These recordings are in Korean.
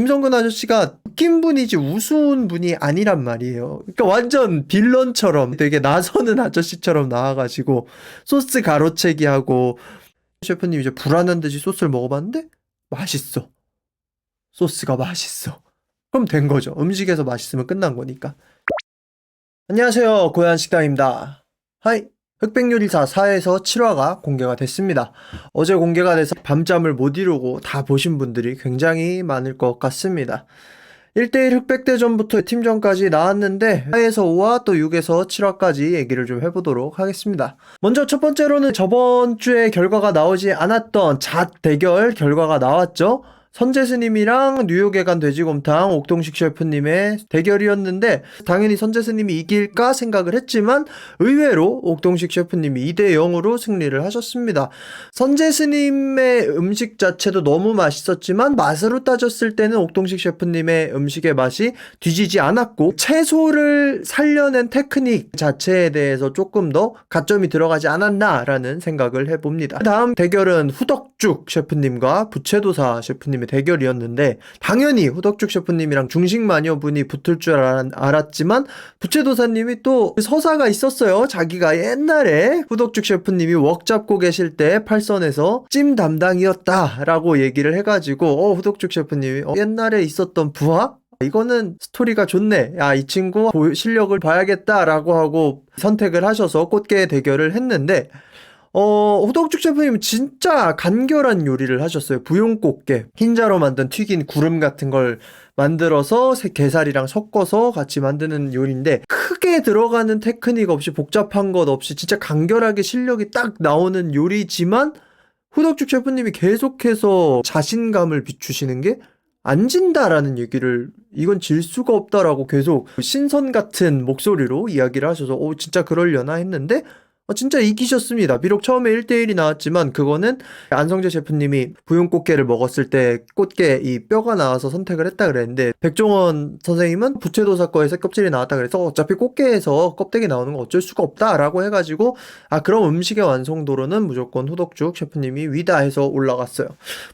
김성근 아저씨가 웃긴 분이지 우스운 분이 아니란 말이에요. 그러니까 완전 빌런처럼 되게 나서는 아저씨처럼 나와가지고 소스 가로채기 하고, 셰프님 이제 불안한 듯이 소스를 먹어봤는데 맛있어. 소스가 맛있어. 그럼 된 거죠. 음식에서 맛있으면 끝난 거니까. 안녕하세요. 고얀식당입니다. 하이. 흑백요리사 4에서 7화가 공개가 됐습니다. 어제 공개가 돼서 밤잠을 못 이루고 다 보신 분들이 굉장히 많을 것 같습니다. 1대1 흑백대전부터 팀전까지 나왔는데 4에서 5화 또 6에서 7화까지 얘기를 좀 해보도록 하겠습니다. 먼저 첫 번째로는 저번 주에 결과가 나오지 않았던 잣 대결 결과가 나왔죠. 선재스님이랑 뉴욕에 간 돼지곰탕 옥동식 셰프님의 대결이었는데 당연히 선재스님이 이길까 생각을 했지만 의외로 옥동식 셰프님이 2대 0으로 승리를 하셨습니다. 선재스님의 음식 자체도 너무 맛있었지만 맛으로 따졌을 때는 옥동식 셰프님의 음식의 맛이 뒤지지 않았고 채소를 살려낸 테크닉 자체에 대해서 조금 더 가점이 들어가지 않았나라는 생각을 해봅니다. 다음 대결은 후덕죽 셰프님과 부채도사 셰프님 대결이었는데 당연히 후덕죽 셰프님이랑 중식마녀분이 붙을 줄 알았지만 부채도사님이 또 서사가 있었어요. 자기가 옛날에 후덕죽 셰프님이 웍 잡고 계실 때 팔선에서 찜 담당이었다라고 얘기를 해가지고 후덕죽 셰프님이 옛날에 있었던 부하? 이거는 스토리가 좋네. 야, 이 친구 실력을 봐야겠다라고 하고 선택을 하셔서 꽃게 대결을 했는데 후덕죽 셰프님은 진짜 간결한 요리를 하셨어요. 부용꽃게, 흰자로 만든 튀긴 구름 같은 걸 만들어서 게살이랑 섞어서 같이 만드는 요리인데 크게 들어가는 테크닉 없이 복잡한 것 없이 진짜 간결하게 실력이 딱 나오는 요리지만 후덕죽 셰프님이 계속해서 자신감을 비추시는 게 안 진다라는 얘기를, 이건 질 수가 없다라고 계속 신선 같은 목소리로 이야기를 하셔서 진짜 그러려나 했는데 진짜 이기셨습니다. 비록 처음에 1대1이 나왔지만 그거는 안성재 셰프님이 부용꽃게를 먹었을 때 꽃게 이 뼈가 나와서 선택을 했다 그랬는데 백종원 선생님은 부채도사 거에서 껍질이 나왔다 그래서 어차피 꽃게에서 껍데기 나오는 건 어쩔 수가 없다라고 해가지고 그럼 음식의 완성도로는 무조건 후덕죽 셰프님이 위다 해서 올라갔어요.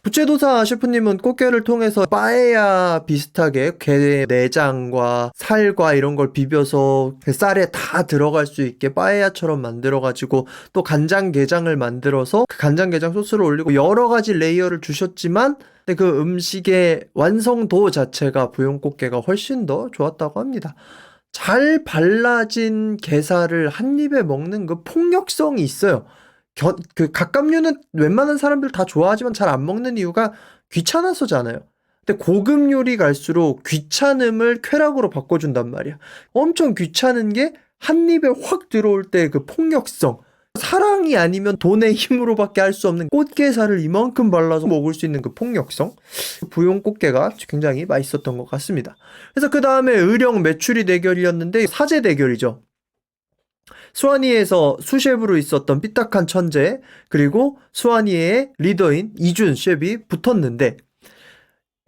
부채도사 셰프님은 꽃게를 통해서 빠에야 비슷하게 게 내장과 살과 이런 걸 비벼서 쌀에 다 들어갈 수 있게 빠에야처럼 만들어 가지고 또 간장게장을 만들어서 그 간장게장 소스를 올리고 여러 가지 레이어를 주셨지만 그 음식의 완성도 자체가 부용꽃게가 훨씬 더 좋았다고 합니다. 잘 발라진 게살을 한 입에 먹는 그 폭력성이 있어요. 그 갑각류는 웬만한 사람들 다 좋아하지만 잘 안 먹는 이유가 귀찮아서잖아요. 근데 고급 요리 갈수록 귀찮음을 쾌락으로 바꿔준단 말이야. 엄청 귀찮은 게 한 입에 확 들어올 때 그 폭력성, 사랑이 아니면 돈의 힘으로밖에 할 수 없는 꽃게살을 이만큼 발라서 먹을 수 있는 그 폭력성, 부용꽃게가 굉장히 맛있었던 것 같습니다. 그래서 그 다음에 의령 메추리 대결이었는데 사제 대결이죠. 수완이에서 수셰프로 있었던 삐딱한 천재 그리고 수완이의 리더인 이준 셰프이 붙었는데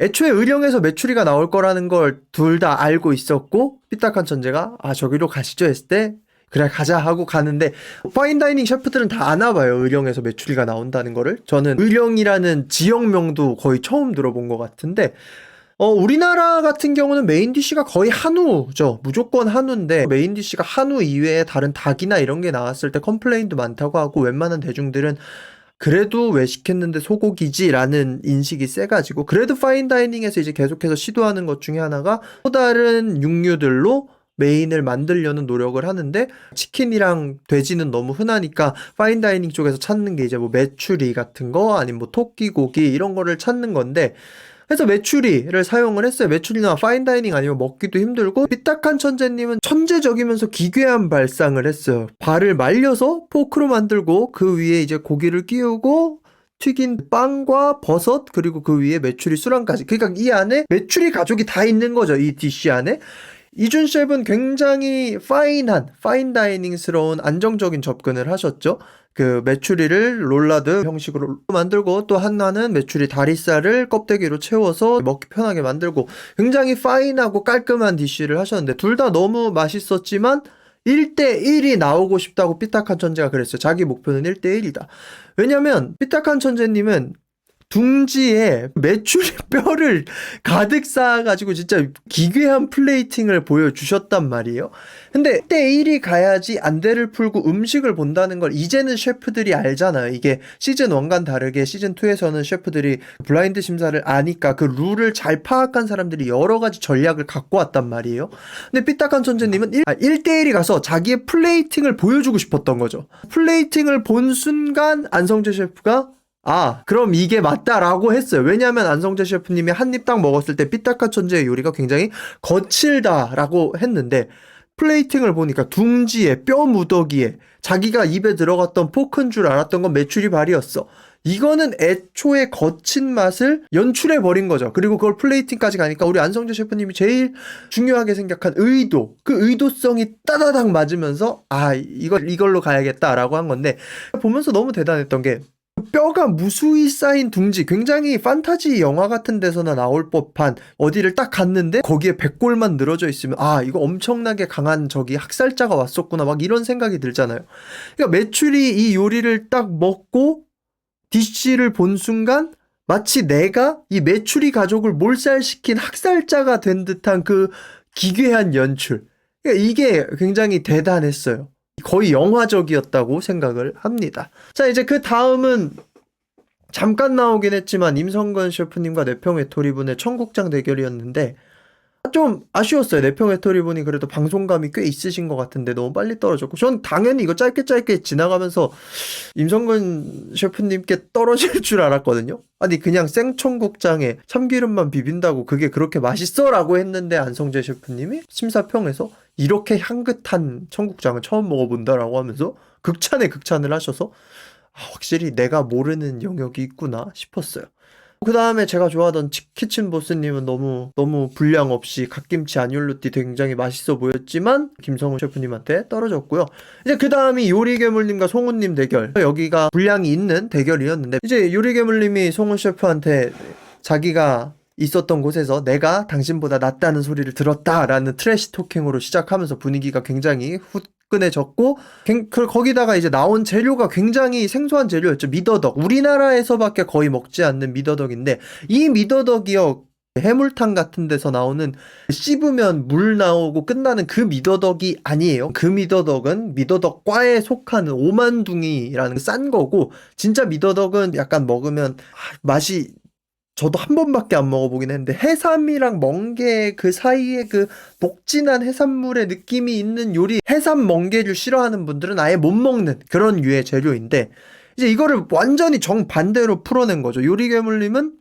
애초에 의령에서 메추리가 나올 거라는 걸 둘 다 알고 있었고 삐딱한 천재가 저기로 가시죠 했을 때 그래 가자 하고 가는데 파인다이닝 셰프들은 다 아나 봐요. 의령에서 메추리가 나온다는 거를. 저는 의령이라는 지역명도 거의 처음 들어본 것 같은데 우리나라 같은 경우는 메인 디쉬가 거의 한우죠. 무조건 한우인데 메인 디쉬가 한우 이외에 다른 닭이나 이런 게 나왔을 때 컴플레인도 많다고 하고 웬만한 대중들은 그래도 왜 시켰는데 소고기지 라는 인식이 세가지고 그래도 파인다이닝에서 이제 계속해서 시도하는 것 중에 하나가 또 다른 육류들로 메인을 만들려는 노력을 하는데 치킨이랑 돼지는 너무 흔하니까 파인다이닝 쪽에서 찾는 게 이제 뭐 메추리 같은 거 아니면 뭐 토끼고기 이런 거를 찾는 건데 그래서 메추리를 사용을 했어요. 메추리나 파인다이닝 아니면 먹기도 힘들고 삐딱한 천재님은 천재적이면서 기괴한 발상을 했어요. 발을 말려서 포크로 만들고 그 위에 이제 고기를 끼우고 튀긴 빵과 버섯 그리고 그 위에 메추리 수란까지. 그러니까 이 안에 메추리 가족이 다 있는 거죠. 이 디쉬 안에. 이준 셰프는 굉장히 파인다이닝스러운 안정적인 접근을 하셨죠. 그 메추리를 롤라드 형식으로 만들고 또 하나는 메추리 다리살을 껍데기로 채워서 먹기 편하게 만들고 굉장히 파인하고 깔끔한 디쉬를 하셨는데 둘 다 너무 맛있었지만 1대1이 나오고 싶다고 삐딱한 천재가 그랬어요. 자기 목표는 1대1이다. 왜냐면 삐딱한 천재님은 둥지에 메추리 뼈를 가득 쌓아가지고 진짜 기괴한 플레이팅을 보여주셨단 말이에요. 근데 1대1이 가야지 안대를 풀고 음식을 본다는 걸 이제는 셰프들이 알잖아요. 이게 시즌 1과 다르게 시즌 2에서는 셰프들이 블라인드 심사를 아니까 그 룰을 잘 파악한 사람들이 여러 가지 전략을 갖고 왔단 말이에요. 근데 삐딱한 천재님은 1대1이 가서 자기의 플레이팅을 보여주고 싶었던 거죠. 플레이팅을 본 순간 안성재 셰프가 그럼 이게 맞다라고 했어요. 왜냐하면 안성재 셰프님이 한 입 딱 먹었을 때 삐딱한 천재의 요리가 굉장히 거칠다라고 했는데 플레이팅을 보니까 둥지에 뼈 무더기에 자기가 입에 들어갔던 포크인 줄 알았던 건 메추리발이었어. 이거는 애초에 거친 맛을 연출해버린 거죠. 그리고 그걸 플레이팅까지 가니까 우리 안성재 셰프님이 제일 중요하게 생각한 의도, 그 의도성이 따다닥 맞으면서 이걸로 가야겠다라고 한 건데 보면서 너무 대단했던 게 뼈가 무수히 쌓인 둥지, 굉장히 판타지 영화 같은 데서나 나올 법한 어디를 딱 갔는데 거기에 백골만 늘어져 있으면 이거 엄청나게 강한 저기 학살자가 왔었구나 막 이런 생각이 들잖아요. 그러니까 메추리 이 요리를 딱 먹고 디쉬를 본 순간 마치 내가 이 메추리 가족을 몰살시킨 학살자가 된 듯한 그 기괴한 연출. 그러니까 이게 굉장히 대단했어요. 거의 영화적이었다고 생각을 합니다. 자, 이제 그 다음은 잠깐 나오긴 했지만 임성근 셰프님과 내평외톨이분의 청국장 대결이었는데 좀 아쉬웠어요. 내평외톨이분이 그래도 방송감이 꽤 있으신 것 같은데 너무 빨리 떨어졌고 전 당연히 이거 짧게 지나가면서 임성근 셰프님께 떨어질 줄 알았거든요. 아니 그냥 생청국장에 참기름만 비빈다고 그게 그렇게 맛있어? 라고 했는데 안성재 셰프님이 심사평에서 이렇게 향긋한 청국장은 처음 먹어본다라고 하면서 극찬에 극찬을 하셔서 확실히 내가 모르는 영역이 있구나 싶었어요. 그 다음에 제가 좋아하던 키친보스님은 너무 분량 없이 갓김치 아뉴르띠 굉장히 맛있어 보였지만 김성훈 셰프님한테 떨어졌고요. 이제 그 다음이 요리괴물님과 송훈님 대결. 여기가 분량이 있는 대결이었는데 이제 요리괴물님이 송훈 셰프한테 자기가 있었던 곳에서 내가 당신보다 낫다는 소리를 들었다라는 트래시 토킹으로 시작하면서 분위기가 굉장히 후끈해졌고 거기다가 이제 나온 재료가 굉장히 생소한 재료였죠. 미더덕. 우리나라에서밖에 거의 먹지 않는 미더덕인데 이 미더덕이요. 해물탕 같은 데서 나오는 씹으면 물 나오고 끝나는 그 미더덕이 아니에요. 그 미더덕은 미더덕과에 속하는 오만둥이라는 싼 거고 진짜 미더덕은 약간 먹으면 맛이 저도 한 번밖에 안 먹어보긴 했는데 해삼이랑 멍게 그 사이에 그 녹진한 해산물의 느낌이 있는 요리 해삼 멍게를 싫어하는 분들은 아예 못 먹는 그런 유의 재료인데 이제 이거를 완전히 정반대로 풀어낸 거죠. 요리괴물님은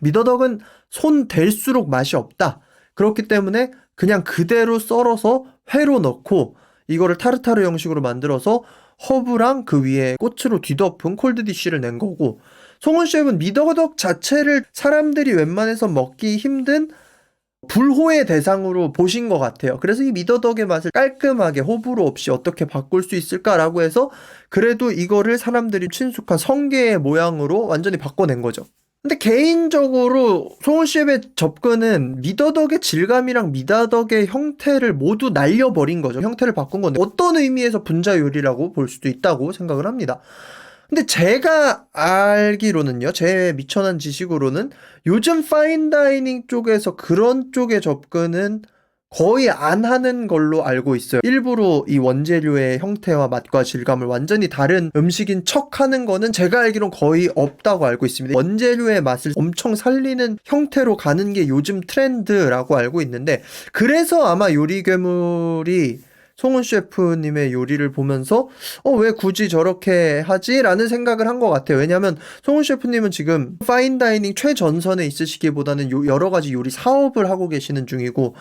미더덕은 손 댈수록 맛이 없다. 그렇기 때문에 그냥 그대로 썰어서 회로 넣고 이거를 타르타르 형식으로 만들어서 허브랑 그 위에 꽃으로 뒤덮은 콜드디쉬를 낸 거고 송훈 셰프는 미더덕 자체를 사람들이 웬만해서 먹기 힘든 불호의 대상으로 보신 것 같아요. 그래서 이 미더덕의 맛을 깔끔하게 호불호 없이 어떻게 바꿀 수 있을까라고 해서 그래도 이거를 사람들이 친숙한 성게의 모양으로 완전히 바꿔낸 거죠. 근데 개인적으로 송훈 셰프의 접근은 미더덕의 질감이랑 미더덕의 형태를 모두 날려버린 거죠. 형태를 바꾼 건데 어떤 의미에서 분자 요리라고 볼 수도 있다고 생각을 합니다. 근데 제가 알기로는요, 제 미천한 지식으로는 요즘 파인다이닝 쪽에서 그런 쪽의 접근은 거의 안 하는 걸로 알고 있어요. 일부러 이 원재료의 형태와 맛과 질감을 완전히 다른 음식인 척 하는 거는 제가 알기론 거의 없다고 알고 있습니다. 원재료의 맛을 엄청 살리는 형태로 가는 게 요즘 트렌드라고 알고 있는데 그래서 아마 요리괴물이 송훈 셰프님의 요리를 보면서 왜 굳이 저렇게 하지? 라는 생각을 한 것 같아요. 왜냐하면 송훈 셰프님은 지금 파인다이닝 최전선에 있으시기보다는 여러 가지 요리 사업을 하고 계시는 중이고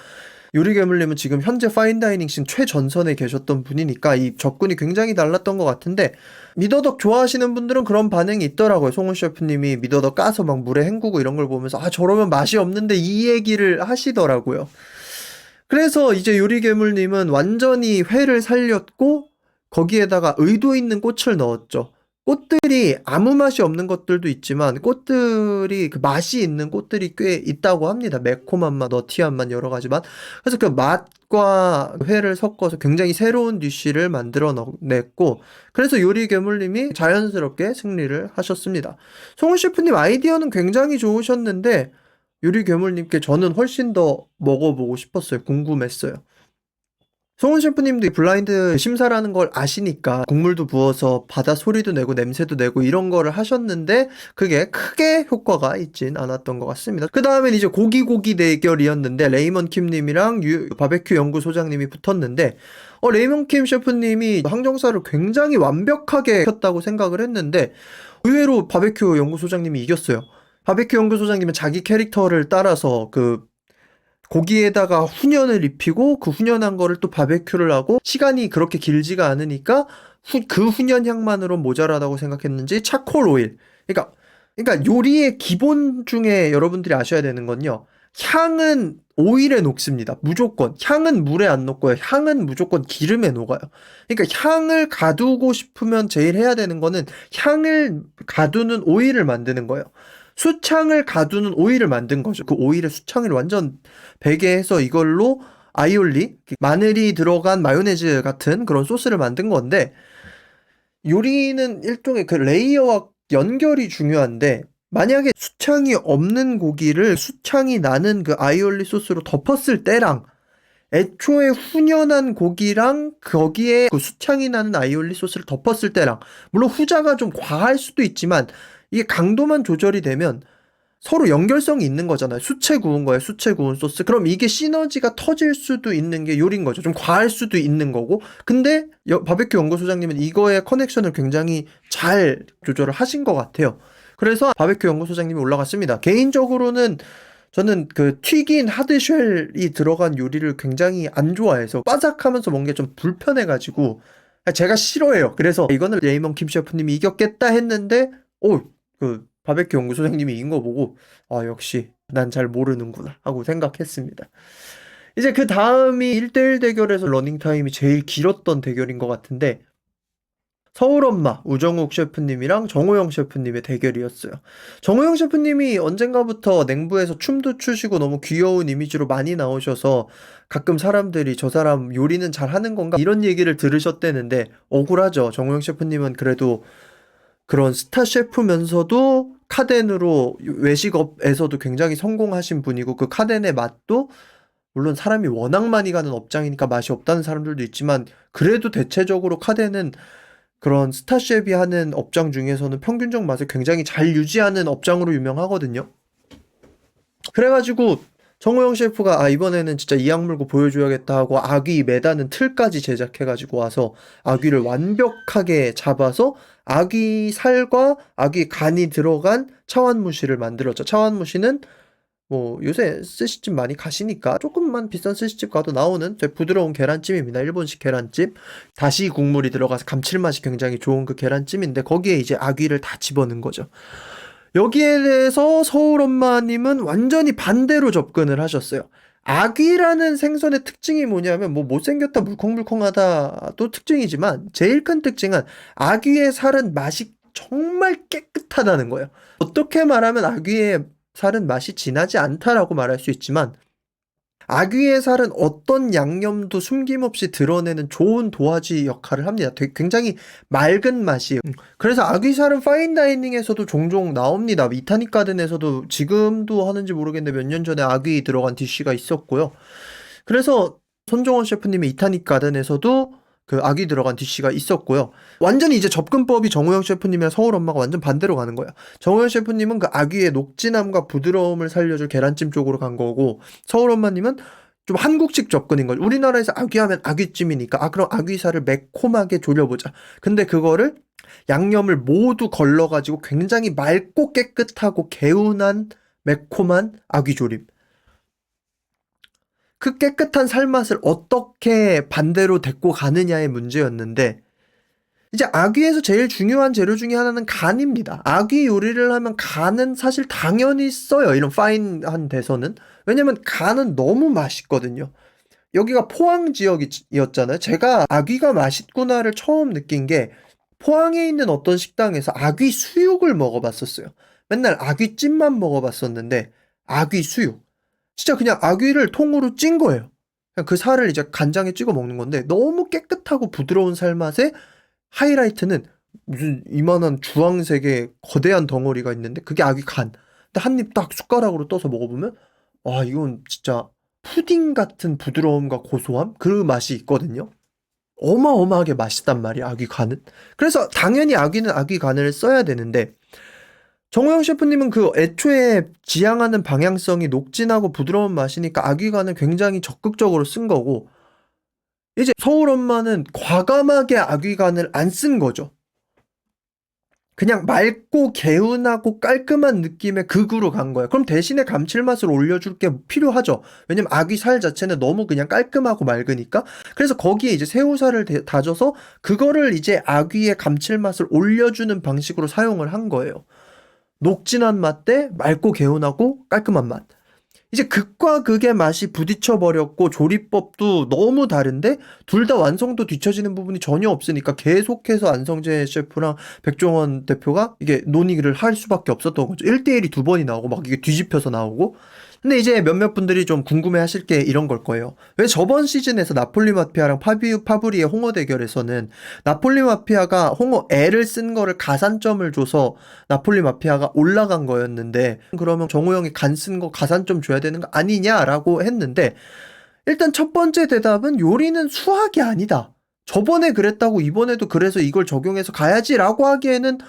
요리괴물님은 지금 현재 파인다이닝 씬 최전선에 계셨던 분이니까 이 접근이 굉장히 달랐던 것 같은데 미더덕 좋아하시는 분들은 그런 반응이 있더라고요. 송훈 셰프님이 미더덕 까서 막 물에 헹구고 이런 걸 보면서 저러면 맛이 없는데 이 얘기를 하시더라고요. 그래서 이제 요리괴물님은 완전히 회를 살렸고 거기에다가 의도 있는 꽃을 넣었죠. 꽃들이 아무 맛이 없는 것들도 있지만 꽃들이 그 맛이 있는 꽃들이 꽤 있다고 합니다. 매콤한 맛, 너티한 맛 여러 가지 맛. 그래서 그 맛과 회를 섞어서 굉장히 새로운 디쉬를 만들어냈고 그래서 요리 괴물님이 자연스럽게 승리를 하셨습니다. 송은 셰프님 아이디어는 굉장히 좋으셨는데 요리 괴물님께 저는 훨씬 더 먹어보고 싶었어요. 궁금했어요. 송은 셰프님도 블라인드 심사라는 걸 아시니까 국물도 부어서 바다 소리도 내고 냄새도 내고 이런 거를 하셨는데 그게 크게 효과가 있진 않았던 것 같습니다. 그 다음엔 이제 고기 대결이었는데 레이먼 킴님이랑 바베큐 연구소장님이 붙었는데 레이먼 킴 셰프님이 항정살을 굉장히 완벽하게 켰다고 생각을 했는데 의외로 바베큐 연구소장님이 이겼어요. 바베큐 연구소장님은 자기 캐릭터를 따라서 그 고기에다가 훈연을 입히고 그 훈연한 거를 또 바베큐를 하고 시간이 그렇게 길지가 않으니까 그 훈연 향만으로 모자라다고 생각했는지 차콜 오일. 그러니까 요리의 기본 중에 여러분들이 아셔야 되는 건요. 향은 오일에 녹습니다. 무조건. 향은 물에 안 녹고요. 향은 무조건 기름에 녹아요. 그러니까 향을 가두고 싶으면 제일 해야 되는 거는 향을 가두는 오일을 만드는 거예요. 수창을 가두는 오일을 만든 거죠. 그 오일의 수창을 완전 베개해서 이걸로 아이올리, 마늘이 들어간 마요네즈 같은 그런 소스를 만든 건데 요리는 일종의 그 레이어와 연결이 중요한데 만약에 수창이 없는 고기를 수창이 나는 그 아이올리 소스로 덮었을 때랑 애초에 훈연한 고기랑 거기에 그 수창이 나는 아이올리 소스를 덮었을 때랑 물론 후자가 좀 과할 수도 있지만 이게 강도만 조절이 되면 서로 연결성이 있는 거잖아요. 수채 구운 거에 수채 구운 소스. 그럼 이게 시너지가 터질 수도 있는 게 요리인 거죠. 좀 과할 수도 있는 거고. 근데 바베큐 연구소장님은 이거의 커넥션을 굉장히 잘 조절을 하신 것 같아요. 그래서 바베큐 연구소장님이 올라갔습니다. 개인적으로는 저는 그 튀긴 하드쉘이 들어간 요리를 굉장히 안 좋아해서 바삭하면서 먹는 게 좀 불편해가지고 제가 싫어해요. 그래서 이거는 레이먼 킴 셰프님이 이겼겠다 했는데 그 바베큐 연구소장님이 이긴 거 보고 역시 난 잘 모르는구나 하고 생각했습니다. 이제 그 다음이 1대1 대결에서 러닝타임이 제일 길었던 대결인 것 같은데 서울엄마 우정욱 셰프님이랑 정호영 셰프님의 대결이었어요. 정호영 셰프님이 언젠가부터 냉부에서 춤도 추시고 너무 귀여운 이미지로 많이 나오셔서 가끔 사람들이 저 사람 요리는 잘하는 건가 이런 얘기를 들으셨대는데 억울하죠. 정호영 셰프님은 그래도 그런 스타 셰프면서도 카덴으로 외식업에서도 굉장히 성공하신 분이고 그 카덴의 맛도 물론 사람이 워낙 많이 가는 업장이니까 맛이 없다는 사람들도 있지만 그래도 대체적으로 카덴은 그런 스타 셰프이 하는 업장 중에서는 평균적 맛을 굉장히 잘 유지하는 업장으로 유명하거든요. 그래가지고 정호영 셰프가 이번에는 진짜 이악 물고 보여줘야겠다 하고 아귀 매다는 틀까지 제작해가지고 와서 아귀를 완벽하게 잡아서 아귀 살과 아귀 간이 들어간 차완무시를 만들었죠. 차완무시는 뭐 요새 스시집 많이 가시니까 조금만 비싼 스시집 가도 나오는 되게 부드러운 계란찜입니다. 일본식 계란찜. 다시 국물이 들어가서 감칠맛이 굉장히 좋은 그 계란찜인데 거기에 이제 아귀를 다 집어넣은 거죠. 여기에 대해서 서울엄마님은 완전히 반대로 접근을 하셨어요. 아귀라는 생선의 특징이 뭐냐면 뭐 못생겼다 물컹물컹하다도 특징이지만 제일 큰 특징은 아귀의 살은 맛이 정말 깨끗하다는 거예요. 어떻게 말하면 아귀의 살은 맛이 진하지 않다라고 말할 수 있지만 아귀의 살은 어떤 양념도 숨김없이 드러내는 좋은 도화지 역할을 합니다. 굉장히 맑은 맛이에요. 그래서 아귀살은 파인다이닝에서도 종종 나옵니다. 이타닉 가든에서도 지금도 하는지 모르겠는데 몇 년 전에 아귀 들어간 디쉬가 있었고요. 그래서 손정원 셰프님의 이타닉 가든에서도 그 아귀 들어간 디쉬가 있었고요. 완전히 이제 접근법이 정호영 셰프님이랑 서울엄마가 완전 반대로 가는 거예요. 정호영 셰프님은 그 아귀의 녹진함과 부드러움을 살려줄 계란찜 쪽으로 간 거고 서울엄마님은 좀 한국식 접근인 거죠. 우리나라에서 아귀하면 아귀찜이니까 그럼 아귀살을 매콤하게 졸여보자. 근데 그거를 양념을 모두 걸러가지고 굉장히 맑고 깨끗하고 개운한 매콤한 아귀조림. 그 깨끗한 살맛을 어떻게 반대로 데리고 가느냐의 문제였는데 이제 아귀에서 제일 중요한 재료 중에 하나는 간입니다. 아귀 요리를 하면 간은 사실 당연히 써요. 이런 파인한 데서는. 왜냐면 간은 너무 맛있거든요. 여기가 포항 지역이었잖아요. 제가 아귀가 맛있구나를 처음 느낀 게 포항에 있는 어떤 식당에서 아귀 수육을 먹어봤었어요. 맨날 아귀찜만 먹어봤었는데 아귀 수육. 진짜 그냥 아귀를 통으로 찐 거예요. 그냥 그 살을 이제 간장에 찍어 먹는 건데 너무 깨끗하고 부드러운 살 맛에 하이라이트는 무슨 이만한 주황색의 거대한 덩어리가 있는데 그게 아귀 간. 근데 한 입 딱 숟가락으로 떠서 먹어보면 와 이건 진짜 푸딩 같은 부드러움과 고소함? 그 맛이 있거든요. 어마어마하게 맛있단 말이야 아귀 간은. 그래서 당연히 아귀는 아귀 간을 써야 되는데 정우영 셰프님은 그 애초에 지향하는 방향성이 녹진하고 부드러운 맛이니까 아귀 간을 굉장히 적극적으로 쓴 거고 이제 서울 엄마는 과감하게 아귀 간을 안 쓴 거죠. 그냥 맑고 개운하고 깔끔한 느낌의 극으로 간 거예요. 그럼 대신에 감칠맛을 올려줄 게 필요하죠. 왜냐면 아귀 살 자체는 너무 그냥 깔끔하고 맑으니까. 그래서 거기에 이제 새우살을 다져서 그거를 이제 아귀의 감칠맛을 올려주는 방식으로 사용을 한 거예요. 녹진한 맛 대 맑고 개운하고 깔끔한 맛. 이제 극과 극의 맛이 부딪혀 버렸고 조리법도 너무 다른데 둘 다 완성도 뒤처지는 부분이 전혀 없으니까 계속해서 안성재 셰프랑 백종원 대표가 이게 논의를 할 수밖에 없었던 거죠. 1대1이 두 번이 나오고 막 이게 뒤집혀서 나오고. 근데 이제 몇몇 분들이 좀 궁금해 하실 게 이런 걸 거예요. 왜 저번 시즌에서 나폴리 마피아랑 파브리의 홍어 대결에서는 나폴리 마피아가 홍어 애를 쓴 거를 가산점을 줘서 나폴리 마피아가 올라간 거였는데 그러면 정우영이 간 쓴 거 가산점 줘야 되는 거 아니냐라고 했는데 일단 첫 번째 대답은 요리는 수학이 아니다. 저번에 그랬다고 이번에도 그래서 이걸 적용해서 가야지라고 하기에는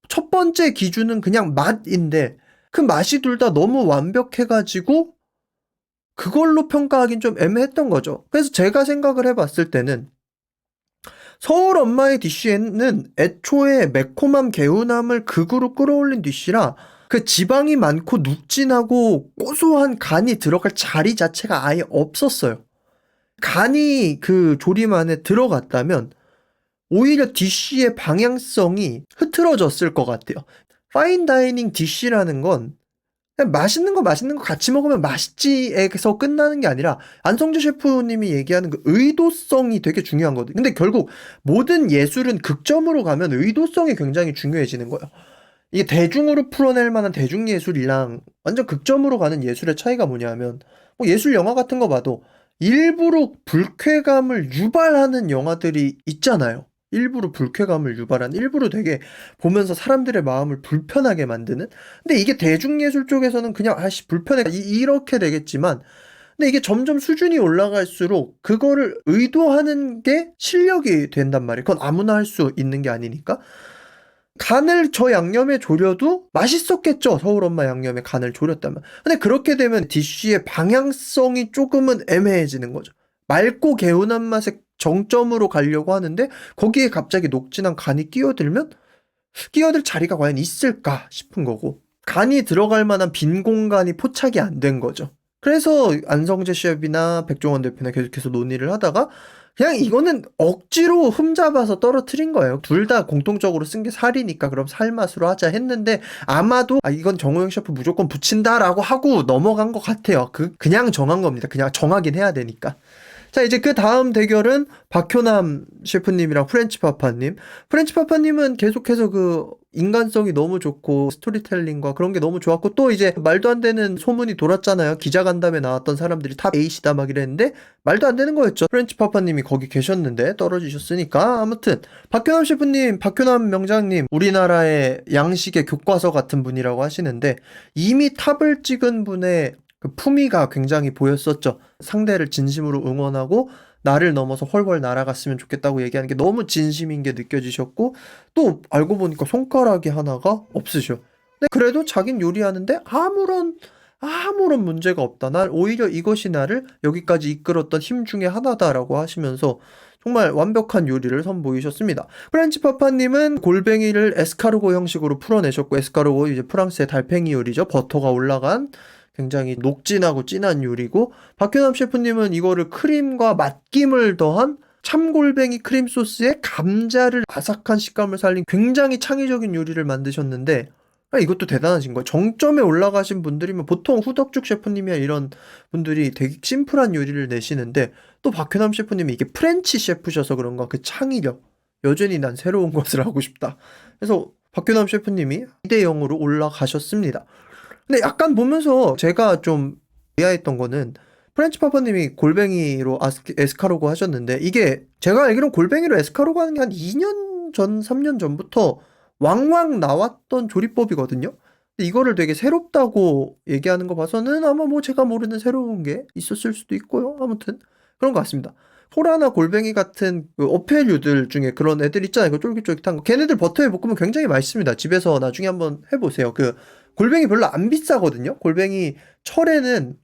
첫 번째 기준은 그냥 맛인데 그 맛이 둘 다 너무 완벽해가지고 그걸로 평가하긴 좀 애매했던 거죠. 그래서 제가 생각을 해봤을 때는 서울 엄마의 디쉬에는 애초에 매콤함 개운함을 극으로 끌어올린 디쉬라 그 지방이 많고 눅진하고 고소한 간이 들어갈 자리 자체가 아예 없었어요. 간이 그 조림 안에 들어갔다면 오히려 디쉬의 방향성이 흐트러졌을 것 같아요. 파인다이닝 디쉬라는 건 그냥 맛있는 거 같이 먹으면 맛있지에서 끝나는 게 아니라 안성재 셰프님이 얘기하는 그 의도성이 되게 중요한 거거든요. 근데 결국 모든 예술은 극점으로 가면 의도성이 굉장히 중요해지는 거예요. 이게 대중으로 풀어낼 만한 대중예술이랑 완전 극점으로 가는 예술의 차이가 뭐냐면 뭐 예술 영화 같은 거 봐도 일부러 불쾌감을 유발하는 영화들이 있잖아요. 일부러 불쾌감을 유발하는, 일부러 되게 보면서 사람들의 마음을 불편하게 만드는. 근데 이게 대중예술 쪽에서는 그냥 아씨 불편해 이렇게 되겠지만 근데 이게 점점 수준이 올라갈수록 그거를 의도하는 게 실력이 된단 말이에요. 그건 아무나 할 수 있는 게 아니니까. 간을 저 양념에 졸여도 맛있었겠죠. 서울 엄마 양념에 간을 졸였다면. 근데 그렇게 되면 디쉬의 방향성이 조금은 애매해지는 거죠. 맑고 개운한 맛의 정점으로 가려고 하는데 거기에 갑자기 녹진한 간이 끼어들면 끼어들 자리가 과연 있을까 싶은 거고 간이 들어갈 만한 빈 공간이 포착이 안 된 거죠. 그래서 안성재 셰프나 백종원 대표나 계속해서 논의를 하다가 그냥 이거는 억지로 흠잡아서 떨어뜨린 거예요. 둘 다 공통적으로 쓴 게 살이니까 그럼 살 맛으로 하자 했는데 아마도 이건 정우영 셰프 무조건 붙인다라고 하고 넘어간 것 같아요. 그냥 정한 겁니다. 그냥 정하긴 해야 되니까. 자, 이제 그 다음 대결은 박효남 셰프님이랑 프렌치파파님. 프렌치파파님은 계속해서 그 인간성이 너무 좋고 스토리텔링과 그런 게 너무 좋았고 또 이제 말도 안 되는 소문이 돌았잖아요. 기자간담회 나왔던 사람들이 탑 A시다 막 이랬는데 말도 안 되는 거였죠. 프렌치파파님이 거기 계셨는데 떨어지셨으니까. 아무튼 박효남 셰프님, 박효남 명장님 우리나라의 양식의 교과서 같은 분이라고 하시는데 이미 탑을 찍은 분의 그 품위가 굉장히 보였었죠. 상대를 진심으로 응원하고 나를 넘어서 훨훨 날아갔으면 좋겠다고 얘기하는 게 너무 진심인 게 느껴지셨고 또 알고 보니까 손가락이 하나가 없으셔. 근데 그래도 자긴 요리하는데 아무런 문제가 없다. 날 오히려 이것이 나를 여기까지 이끌었던 힘 중에 하나다라고 하시면서 정말 완벽한 요리를 선보이셨습니다. 프렌치 파파님은 골뱅이를 에스카르고 형식으로 풀어내셨고 에스카르고 이제 프랑스의 달팽이 요리죠. 버터가 올라간 굉장히 녹진하고 진한 요리고 박효남 셰프님은 이거를 크림과 맛김을 더한 참골뱅이 크림 소스에 감자를 아삭한 식감을 살린 굉장히 창의적인 요리를 만드셨는데 이것도 대단하신 거예요. 정점에 올라가신 분들이면 보통 후덕죽 셰프님이나 이런 분들이 되게 심플한 요리를 내시는데 또 박효남 셰프님이 이게 프렌치 셰프셔서 그런가 그 창의력 여전히 난 새로운 것을 하고 싶다. 그래서 박규남 셰프님이 2대 0으로 올라가셨습니다. 근데 약간 보면서 제가 좀 의아했던 거는 프렌치 파파님이 골뱅이로 에스카로그 하셨는데 이게 제가 알기로는 골뱅이로 에스카로그 하는 게 한 2년 전, 3년 전부터 왕왕 나왔던 조리법이거든요. 근데 이거를 되게 새롭다고 얘기하는 거 봐서는 아마 뭐 제가 모르는 새로운 게 있었을 수도 있고요. 아무튼 그런 것 같습니다. 호라나 골뱅이 같은 그 어패류들 중에 그런 애들 있잖아요. 그 쫄깃쫄깃한 거. 걔네들 버터에 볶으면 굉장히 맛있습니다. 집에서 나중에 한번 해보세요. 그 골뱅이 별로 안 비싸거든요. 골뱅이 철에는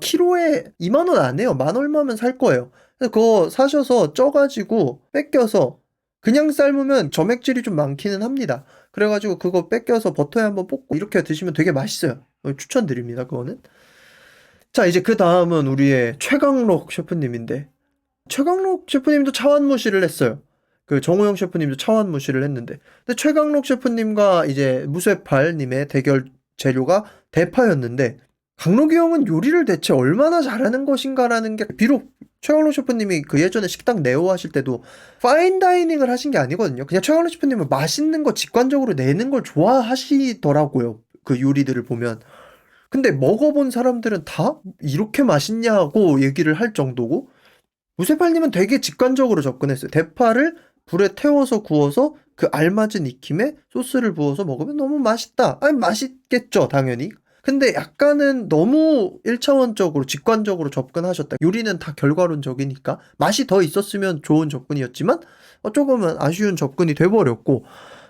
키로에 2만 원 안 해요. 만 얼마면 살 거예요. 그래서 그거 사셔서 쪄가지고 뺏겨서 그냥 삶으면 점액질이 좀 많기는 합니다. 그래가지고 그거 뺏겨서 버터에 한번 볶고 이렇게 드시면 되게 맛있어요. 추천드립니다. 그거는. 자, 이제 그 다음은 우리의 최강록 셰프님인데 최강록 셰프님도 차원무시를 했어요. 그 정호영 셰프님도 차원무시를 했는데 근데 최강록 셰프님과 이제 무쇠팔님의 대결 재료가 대파였는데 강록이 형은 요리를 대체 얼마나 잘하는 것인가라는 게 비록 최강록 셰프님이 그 예전에 식당 네오 하실 때도 파인다이닝을 하신 게 아니거든요. 그냥 최강록 셰프님은 맛있는 거 직관적으로 내는 걸 좋아하시더라고요. 그 요리들을 보면. 근데 먹어본 사람들은 다 이렇게 맛있냐고 얘기를 할 정도고 무쇠팔님은 되게 직관적으로 접근했어요. 대파를 불에 태워서 구워서 그 알맞은 익힘에 소스를 부어서 먹으면 너무 맛있다. 아니 맛있겠죠 당연히. 근데 약간은 너무 1차원적으로 직관적으로 접근하셨다. 요리는 다 결과론적이니까 맛이 더 있었으면 좋은 접근이었지만 조금은 아쉬운 접근이 돼버렸고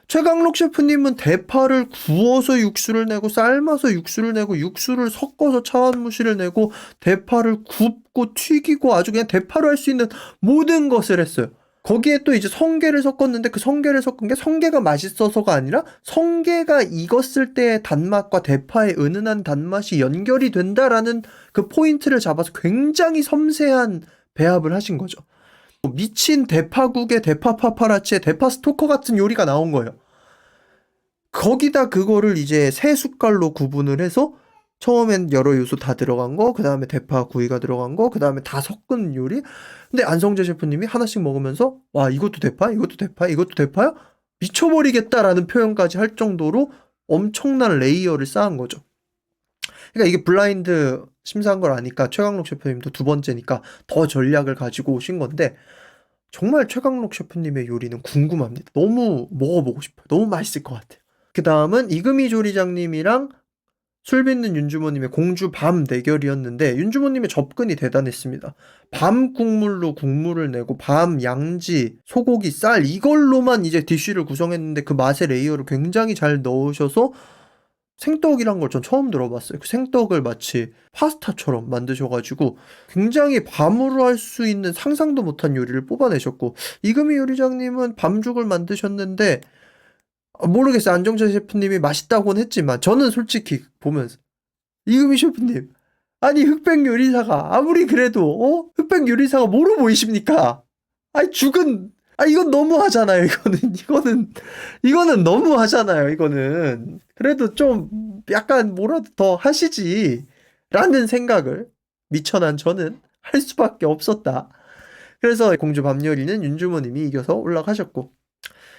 최강록 셰프님은 대파를 구워서 육수를 내고 삶아서 육수를 내고 육수를 섞어서 차원무시를 내고 대파를 굽고 튀기고 아주 그냥 대파로 할 수 있는 모든 것을 했어요. 거기에 또 이제 성게를 섞었는데 그 성게를 섞은 게 성게가 맛있어서가 아니라 성게가 익었을 때의 단맛과 대파의 은은한 단맛이 연결이 된다라는 그 포인트를 잡아서 굉장히 섬세한 배합을 하신 거죠. 미친 대파국에 대파 파파라치에 대파 스토커 같은 요리가 나온 거예요. 거기다 그거를 이제 세 숟갈로 구분을 해서 처음엔 여러 요소 다 들어간 거, 그 다음에 대파 구이가 들어간 거, 그 다음에 다 섞은 요리. 근데 안성재 셰프님이 하나씩 먹으면서 와 이것도 대파, 이것도 대파, 이것도 대파야? 미쳐버리겠다라는 표현까지 할 정도로 엄청난 레이어를 쌓은 거죠. 그러니까 이게 블라인드 심사한 걸 아니까 최강록 셰프님도 두 번째니까 더 전략을 가지고 오신 건데 정말 최강록 셰프님의 요리는 궁금합니다. 너무 먹어보고 싶어요. 너무 맛있을 것 같아요. 그 다음은 이금희 조리장님이랑 술 빚는 윤주모님의 공주 밤 대결이었는데 윤주모님의 접근이 대단했습니다. 밤 국물로 국물을 내고 밤 양지, 소고기, 쌀 이걸로만 이제 디쉬를 구성했는데 그 맛의 레이어를 굉장히 잘 넣으셔서 생떡이란 걸 전 처음 들어봤어요. 그 생떡을 마치 파스타처럼 만드셔가지고 굉장히 밤으로 할 수 있는 상상도 못한 요리를 뽑아내셨고 이금희 요리장님은 밤죽을 만드셨는데 모르겠어요. 안정재 셰프님이 맛있다고는 했지만 저는 솔직히 보면서 이금희 셰프님 아니 흑백 요리사가 아무리 그래도 흑백 요리사가 뭐로 보이십니까? 아니 죽은 이건 너무 하잖아요. 이거는 너무 하잖아요. 이거는 그래도 좀 약간 뭐라도 더 하시지 라는 생각을 미천한 저는 할 수밖에 없었다. 그래서 공주 밤요리는 윤주모님이 이겨서 올라가셨고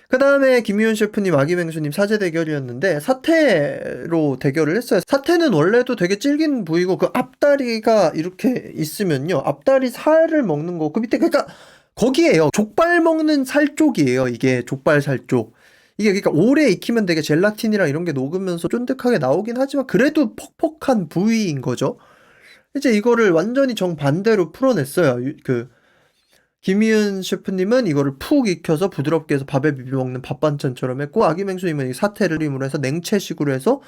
그 다음에 김희훈 셰프님, 아기맹수님 사제 대결이었는데 사태로 대결을 했어요. 사태는 원래도 되게 질긴 부위고 그 앞다리가 이렇게 있으면요. 앞다리 살을 먹는 거 그 밑에 그러니까 거기에요. 족발 먹는 살 쪽이에요. 이게 족발 살 쪽. 이게 그러니까 오래 익히면 되게 젤라틴이랑 이런 게 녹으면서 쫀득하게 나오긴 하지만 그래도 퍽퍽한 부위인 거죠. 이제 이거를 완전히 정반대로 풀어냈어요. 김희은 셰프님은 이거를 푹 익혀서 부드럽게 해서 밥에 비벼 먹는 밥 반찬처럼 했고 아기맹수님은 사태를 힘으로 해서 냉채식으로 해서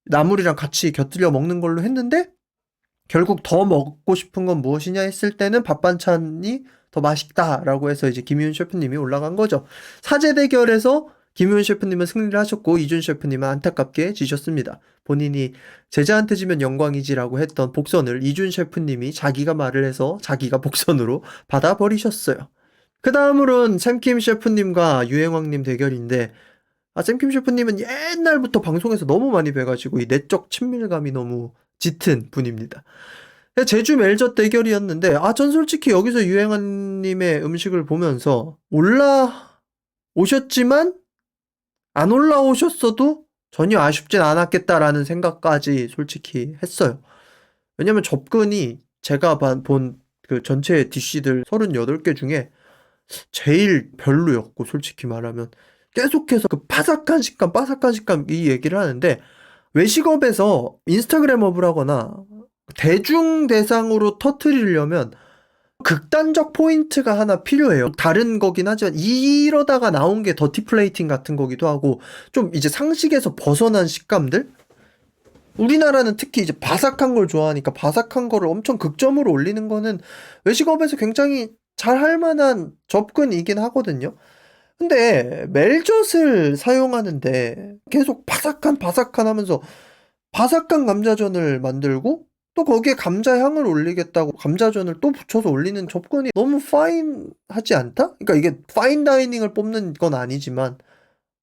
나물이랑 같이 곁들여 먹는 걸로 했는데 결국 더 먹고 싶은 건 무엇이냐 했을 때는 밥 반찬이 더 맛있다라고 해서 이제 김희은 셰프님이 올라간 거죠. 사제 대결에서 김희은 셰프님은 승리를 하셨고 이준 셰프님은 안타깝게 지셨습니다. 본인이 제자한테 지면 영광이지라고 했던 복선을 이준 셰프님이 자기가 말을 해서 자기가 복선으로 받아버리셨어요. 그 다음으로는 샘킴 셰프님과 유행왕님 대결인데 샘킴 셰프님은 옛날부터 방송에서 너무 많이 뵈가지고 이 내적 친밀감이 너무 짙은 분입니다. 제주 멜젓 대결이었는데, 전 솔직히 여기서 유행한님의 음식을 보면서 올라오셨지만 안 올라오셨어도 전혀 아쉽진 않았겠다라는 생각까지 솔직히 했어요. 왜냐면 접근이 제가 본 그 전체 DC들 38개 중에 제일 별로였고, 솔직히 말하면 계속해서 그 바삭한 식감 이 얘기를 하는데, 외식업에서 인스타그램업을 하거나 대중 대상으로 터트리려면 극단적 포인트가 하나 필요해요. 다른 거긴 하지만 이러다가 나온 게 더티 플레이팅 같은 거기도 하고, 좀 이제 상식에서 벗어난 식감들? 우리나라는 특히 이제 바삭한 걸 좋아하니까 바삭한 거를 엄청 극점으로 올리는 거는 외식업에서 굉장히 잘 할 만한 접근이긴 하거든요. 근데 멜젓을 사용하는데 계속 바삭한 하면서 바삭한 감자전을 만들고, 또 거기에 감자 향을 올리겠다고 감자전을 또 붙여서 올리는 접근이 너무 파인하지 않다? 그러니까 이게 파인 다이닝을 뽑는 건 아니지만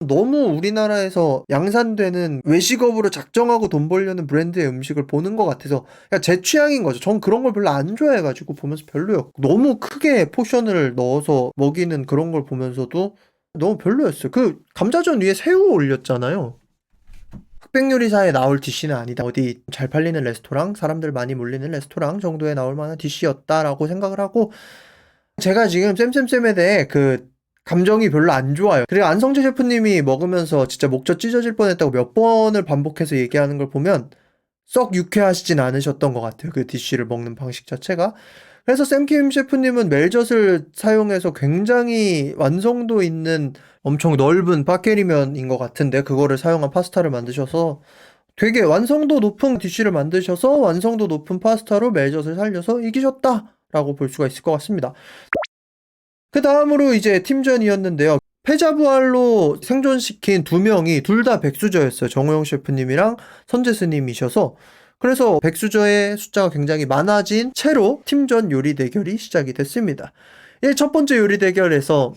너무 우리나라에서 양산되는 외식업으로 작정하고 돈 벌려는 브랜드의 음식을 보는 것 같아서 그냥 제 취향인 거죠. 전 그런 걸 별로 안 좋아해가지고 보면서 별로였고, 너무 크게 포션을 넣어서 먹이는 그런 걸 보면서도 너무 별로였어요. 그 감자전 위에 새우 올렸잖아요. 흑백요리사에 나올 DC는 아니다. 어디 잘 팔리는 레스토랑, 사람들 많이 몰리는 레스토랑 정도에 나올 만한 DC였다라고 생각을 하고, 제가 지금 쌤쌤쌤에 대해 그 감정이 별로 안 좋아요. 그리고 안성재 셰프님이 먹으면서 진짜 목젖 찢어질 뻔했다고 몇 번을 반복해서 얘기하는 걸 보면 썩 유쾌하시진 않으셨던 것 같아요. 그 DC를 먹는 방식 자체가. 그래서 샘킴 셰프님은 멜젓을 사용해서 굉장히 완성도 있는 엄청 넓은 파케리면인 것 같은데, 그거를 사용한 파스타를 만드셔서 되게 완성도 높은 DC를 만드셔서 완성도 높은 파스타로 멜젓을 살려서 이기셨다라고 볼 수가 있을 것 같습니다. 그 다음으로 이제 팀전이었는데요. 패자부활로 생존시킨 두 명이 둘 다 백수저였어요. 정호영 셰프님이랑 선재스님이셔서. 그래서 백수저의 숫자가 굉장히 많아진 채로 팀전 요리 대결이 시작이 됐습니다. 첫 번째 요리 대결에서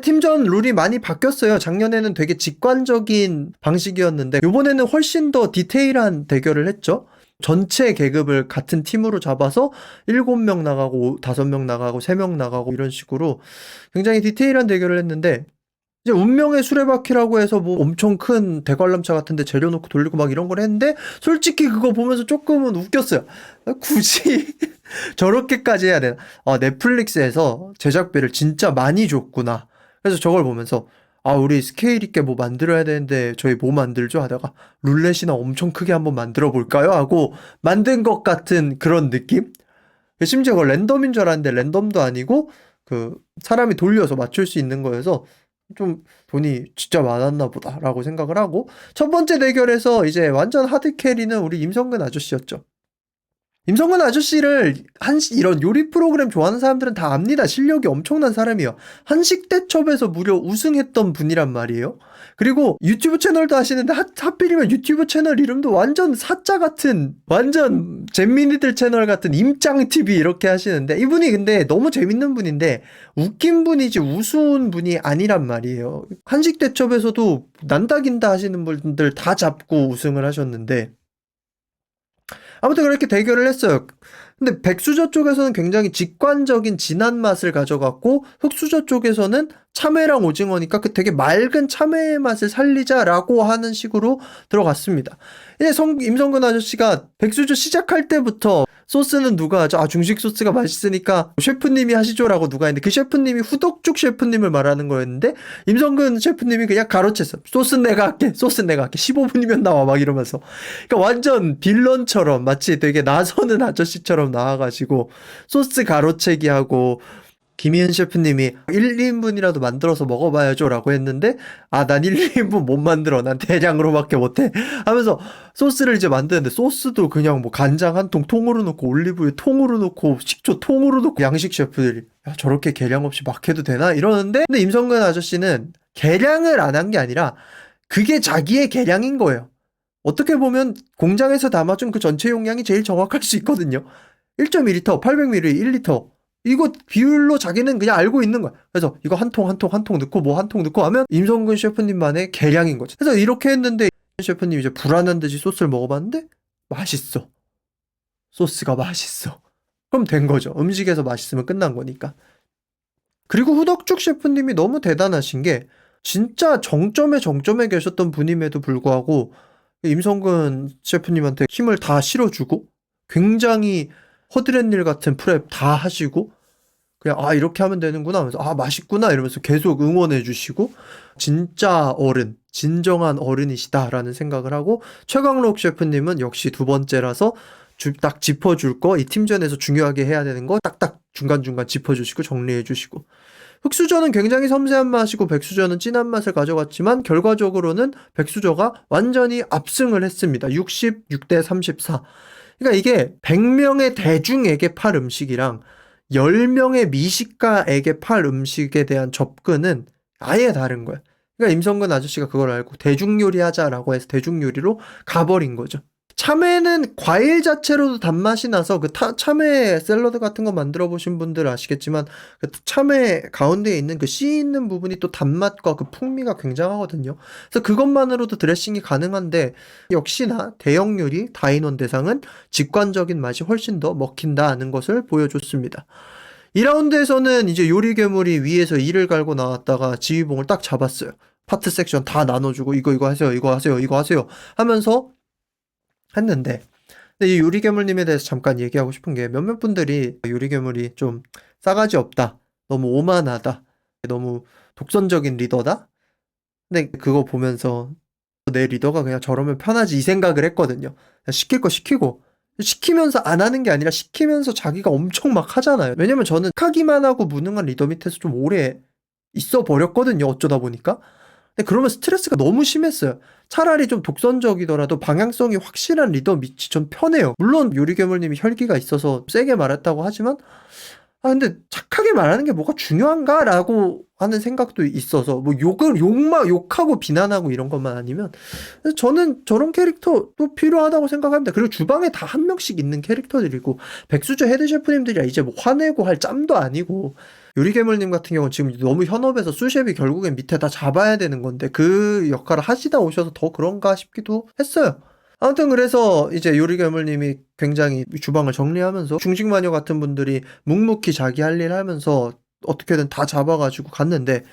팀전 룰이 많이 바뀌었어요. 작년에는 되게 직관적인 방식이었는데 이번에는 훨씬 더 디테일한 대결을 했죠. 전체 계급을 같은 팀으로 잡아서 7명 나가고 5명 나가고 3명 나가고 이런 식으로 굉장히 디테일한 대결을 했는데, 이제 운명의 수레바퀴라고 해서 뭐 엄청 큰 대관람차 같은데 재료 놓고 돌리고 막 이런 걸 했는데, 솔직히 그거 보면서 조금은 웃겼어요. 굳이 저렇게까지 해야 되나? 넷플릭스에서 제작비를 진짜 많이 줬구나. 그래서 저걸 보면서 우리 스케일 있게 뭐 만들어야 되는데 저희 뭐 만들죠? 하다가 룰렛이나 엄청 크게 한번 만들어 볼까요? 하고 만든 것 같은 그런 느낌? 심지어 그걸 랜덤인 줄 알았는데 랜덤도 아니고 그 사람이 돌려서 맞출 수 있는 거여서 좀 돈이 진짜 많았나 보다라고 생각을 하고, 첫 번째 대결에서 이제 완전 하드캐리는 우리 임성근 아저씨였죠. 임성근 아저씨를 이런 요리 프로그램 좋아하는 사람들은 다 압니다. 실력이 엄청난 사람이에요. 한식대첩에서 무려 우승했던 분이란 말이에요. 그리고 유튜브 채널도 하시는데 하필이면 유튜브 채널 이름도 완전 사자 같은, 완전 잼민이들 채널 같은 임짱TV 이렇게 하시는데, 이분이 근데 너무 재밌는 분인데 웃긴 분이지 우스운 분이 아니란 말이에요. 한식대첩에서도 난다긴다 하시는 분들 다 잡고 우승을 하셨는데, 아무튼 그렇게 대결을 했어요. 근데 백수저 쪽에서는 굉장히 직관적인 진한 맛을 가져갔고, 흑수저 쪽에서는 참외랑 오징어니까 그 되게 맑은 참외의 맛을 살리자라고 하는 식으로 들어갔습니다. 이제 임성근 아저씨가 백수저 시작할 때부터 소스는 누가 하죠? 중식 소스가 맛있으니까 셰프님이 하시죠라고 누가 했는데, 그 셰프님이 후덕죽 셰프님을 말하는 거였는데 임성근 셰프님이 그냥 가로챘어. 소스는 내가 할게. 15분이면 나와 막 이러면서. 그러니까 완전 빌런처럼 마치 되게 나서는 아저씨처럼 나와가지고 소스 가로채기 하고, 김희은 셰프님이 1, 2인분이라도 만들어서 먹어봐야죠 라고 했는데, 난 1, 2인분 못 만들어. 난 대량으로밖에 못해. 하면서 소스를 이제 만드는데, 소스도 그냥 뭐 간장 한 통 통으로 넣고 올리브유 통으로 넣고 식초 통으로 넣고, 양식 셰프들이 저렇게 계량 없이 막 해도 되나? 이러는데, 근데 임성근 아저씨는 계량을 안 한 게 아니라 그게 자기의 계량인 거예요. 어떻게 보면 공장에서 담아준 그 전체 용량이 제일 정확할 수 있거든요. 1.2리터, 800ml, 1리터. 이거 비율로 자기는 그냥 알고 있는 거야. 그래서 이거 한 통 넣고 뭐 한 통 넣고 하면 임성근 셰프님만의 계량인 거지. 그래서 이렇게 했는데 셰프님 이제 불안한 듯이 소스를 먹어봤는데 맛있어. 소스가 맛있어. 그럼 된 거죠. 음식에서 맛있으면 끝난 거니까. 그리고 후덕죽 셰프님이 너무 대단하신 게 진짜 정점에 계셨던 분임에도 불구하고 임성근 셰프님한테 힘을 다 실어주고 굉장히 허드렛일 같은 프렙 다 하시고 그냥 이렇게 하면 되는구나 하면서 맛있구나 이러면서 계속 응원해 주시고 진짜 어른, 진정한 어른이시다라는 생각을 하고 최강록 셰프님은 역시 두 번째라서 딱 짚어줄 거, 이 팀전에서 중요하게 해야 되는 거 딱딱 중간중간 짚어주시고 정리해 주시고 흑수저는 굉장히 섬세한 맛이고 백수저는 진한 맛을 가져갔지만 결과적으로는 백수저가 완전히 압승을 했습니다. 66대 34. 그러니까 이게 100명의 대중에게 팔 음식이랑 10명의 미식가에게 팔 음식에 대한 접근은 아예 다른 거야. 그러니까 임성근 아저씨가 그걸 알고 대중요리 하자라고 해서 대중요리로 가버린 거죠. 참외는 과일 자체로도 단맛이 나서 그 참외 샐러드 같은 거 만들어 보신 분들 아시겠지만 그 참외 가운데에 있는 그 씨 있는 부분이 또 단맛과 그 풍미가 굉장하거든요. 그래서 그것만으로도 드레싱이 가능한데 역시나 대형 요리 다인원 대상은 직관적인 맛이 훨씬 더 먹힌다는 것을 보여줬습니다. 2라운드에서는 이제 요리 괴물이 위에서 이를 갈고 나왔다가 지휘봉을 딱 잡았어요. 파트 섹션 다 나눠주고 이거 하세요, 이거 하세요, 이거 하세요 하면서 했는데 근데 이 요리괴물님에 대해서 잠깐 얘기하고 싶은 게 몇몇 분들이 요리괴물이 좀 싸가지 없다, 너무 오만하다, 너무 독선적인 리더다. 근데 그거 보면서 내 리더가 그냥 저러면 편하지 이 생각을 했거든요. 시킬 거 시키고 시키면서 안 하는 게 아니라 시키면서 자기가 엄청 막 하잖아요. 왜냐면 저는 하기만 하고 무능한 리더 밑에서 좀 오래 있어 버렸거든요. 어쩌다 보니까. 근데 그러면 스트레스가 너무 심했어요. 차라리 좀 독선적이더라도 방향성이 확실한 리더 밑이 전 편해요. 물론 요리괴물님이 혈기가 있어서 세게 말했다고 하지만 근데 착하게 말하는 게 뭐가 중요한가? 라고 하는 생각도 있어서 뭐 욕하고 비난하고 이런 것만 아니면 저는 저런 캐릭터도 필요하다고 생각합니다. 그리고 주방에 다 한 명씩 있는 캐릭터들이고 백수저 헤드 셰프님들이 이제 뭐 화내고 할 짬도 아니고 요리괴물님 같은 경우는 지금 너무 현업에서 수셰프 결국엔 밑에 다 잡아야 되는 건데 그 역할을 하시다 오셔서 더 그런가 싶기도 했어요. 아무튼 그래서 이제 요리괴물님이 굉장히 주방을 정리하면서 중식마녀 같은 분들이 묵묵히 자기 할 일 하면서 어떻게든 다 잡아가지고 갔는데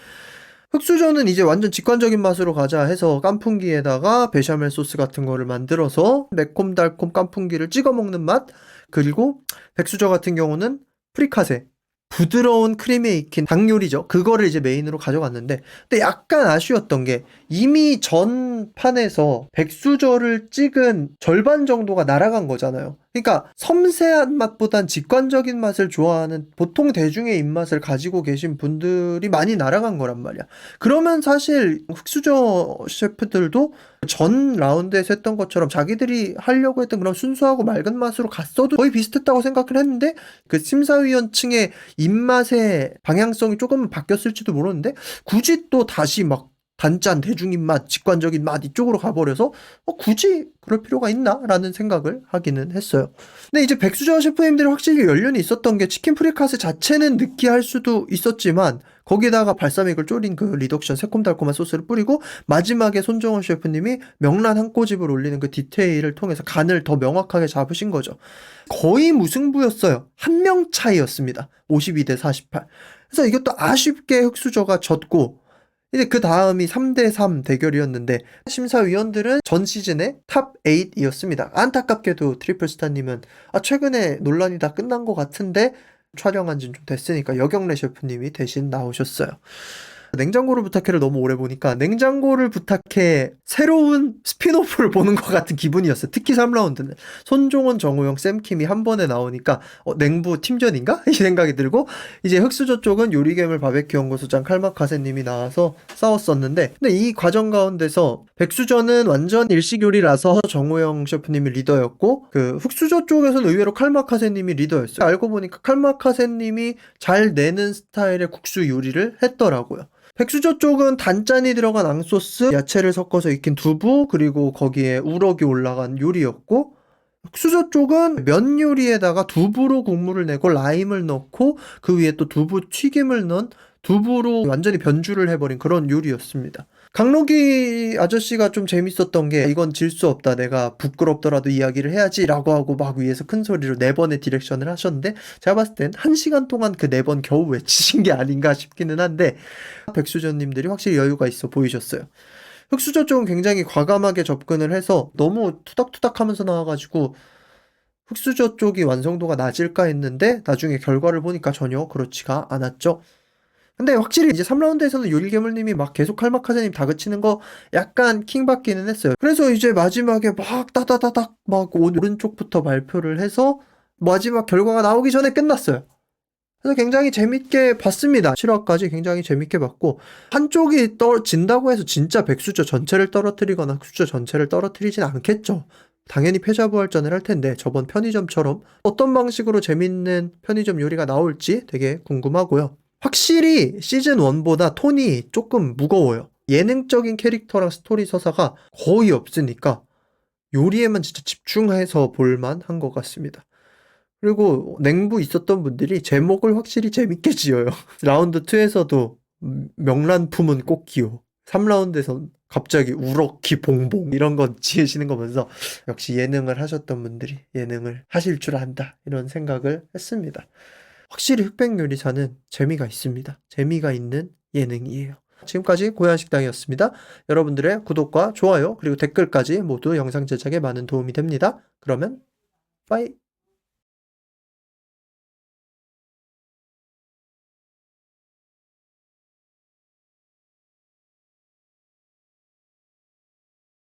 흑수저는 이제 완전 직관적인 맛으로 가자 해서 깐풍기에다가 베샤멜 소스 같은 거를 만들어서 매콤달콤 깐풍기를 찍어 먹는 맛, 그리고 백수저 같은 경우는 프리카세, 부드러운 크림에 익힌 닭 요리죠. 그거를 이제 메인으로 가져갔는데 근데 약간 아쉬웠던 게 이미 전 판에서 백수저를 찍은 절반 정도가 날아간 거잖아요. 그러니까 섬세한 맛보단 직관적인 맛을 좋아하는 보통 대중의 입맛을 가지고 계신 분들이 많이 날아간 거란 말이야. 그러면 사실 흑수저 셰프들도 전 라운드에서 했던 것처럼 자기들이 하려고 했던 그런 순수하고 맑은 맛으로 갔어도 거의 비슷했다고 생각을 했는데 그 심사위원층의 입맛의 방향성이 조금 바뀌었을지도 모르는데 굳이 또 다시 막 단짠 대중 입맛, 직관적인 맛 이쪽으로 가버려서 굳이 그럴 필요가 있나? 라는 생각을 하기는 했어요. 근데 이제 백수저 셰프님들이 확실히 연륜이 있었던 게 치킨 프리카스 자체는 느끼할 수도 있었지만 거기다가 발사믹을 졸인 그 리덕션 새콤달콤한 소스를 뿌리고 마지막에 손정원 셰프님이 명란 한 꼬집을 올리는 그 디테일을 통해서 간을 더 명확하게 잡으신 거죠. 거의 무승부였어요. 한 명 차이였습니다. 52대 48. 그래서 이것도 아쉽게 흑수저가 졌고 이제 그 다음이 3대3 대결이었는데 심사위원들은 전 시즌의 탑 8이었습니다. 안타깝게도 트리플스타님은 최근에 논란이 다 끝난 것 같은데 촬영한 지는 좀 됐으니까 여경래 셰프님이 대신 나오셨어요. 냉장고를 부탁해를 너무 오래 보니까 냉장고를 부탁해 새로운 스피노프를 보는 것 같은 기분이었어요. 특히 3라운드는 손종원, 정우영, 샘킴이 한 번에 나오니까 냉부 팀전인가? 이 생각이 들고 이제 흑수저 쪽은 요리괴물 바베큐 연구소장 칼마카세님이 나와서 싸웠었는데 근데 이 과정 가운데서 백수저는 완전 일식 요리라서 정우영 셰프님이 리더였고 그 흑수저 쪽에서는 의외로 칼마카세님이 리더였어요. 알고 보니까 칼마카세님이 잘 내는 스타일의 국수 요리를 했더라고요. 백수저 쪽은 단짠이 들어간 앙소스, 야채를 섞어서 익힌 두부, 그리고 거기에 우럭이 올라간 요리였고 흑수저 쪽은 면 요리에다가 두부로 국물을 내고 라임을 넣고 그 위에 또 두부 튀김을 넣은 두부로 완전히 변주를 해버린 그런 요리였습니다. 강록이 아저씨가 좀 재밌었던 게 이건 질 수 없다. 내가 부끄럽더라도 이야기를 해야지 라고 하고 막 위에서 큰 소리로 4번의 디렉션을 하셨는데 제가 봤을 땐 1시간 동안 그 4번 겨우 외치신 게 아닌가 싶기는 한데 백수저님들이 확실히 여유가 있어 보이셨어요. 흑수저 쪽은 굉장히 과감하게 접근을 해서 너무 투닥투닥 하면서 나와가지고 흑수저 쪽이 완성도가 낮을까 했는데 나중에 결과를 보니까 전혀 그렇지가 않았죠. 근데 확실히 이제 3라운드에서는 요리괴물님이 막 계속 칼마카자님 다그치는 거 약간 킹받기는 했어요. 그래서 이제 마지막에 막 따다다닥 막 오른쪽부터 발표를 해서 마지막 결과가 나오기 전에 끝났어요. 그래서 굉장히 재밌게 봤습니다. 7화까지 굉장히 재밌게 봤고 한쪽이 진다고 해서 진짜 백수저 전체를 떨어뜨리거나 흑수저 전체를 떨어뜨리진 않겠죠. 당연히 패자부활전을 할 텐데 저번 편의점처럼 어떤 방식으로 재밌는 편의점 요리가 나올지 되게 궁금하고요. 확실히 시즌 1보다 톤이 조금 무거워요. 예능적인 캐릭터랑 스토리 서사가 거의 없으니까 요리에만 진짜 집중해서 볼만한 것 같습니다. 그리고 냉부 있었던 분들이 제목을 확실히 재밌게 지어요. 라운드 2에서도 명란품은 꽃기호, 3라운드에서 갑자기 우럭키 봉봉 이런 거 지으시는 거 보면서 역시 예능을 하셨던 분들이 예능을 하실 줄 안다 이런 생각을 했습니다. 확실히 흑백요리사는 재미가 있습니다. 재미가 있는 예능이에요. 지금까지 고양식당이었습니다. 여러분들의 구독과 좋아요 그리고 댓글까지 모두 영상 제작에 많은 도움이 됩니다. 그러면 빠이.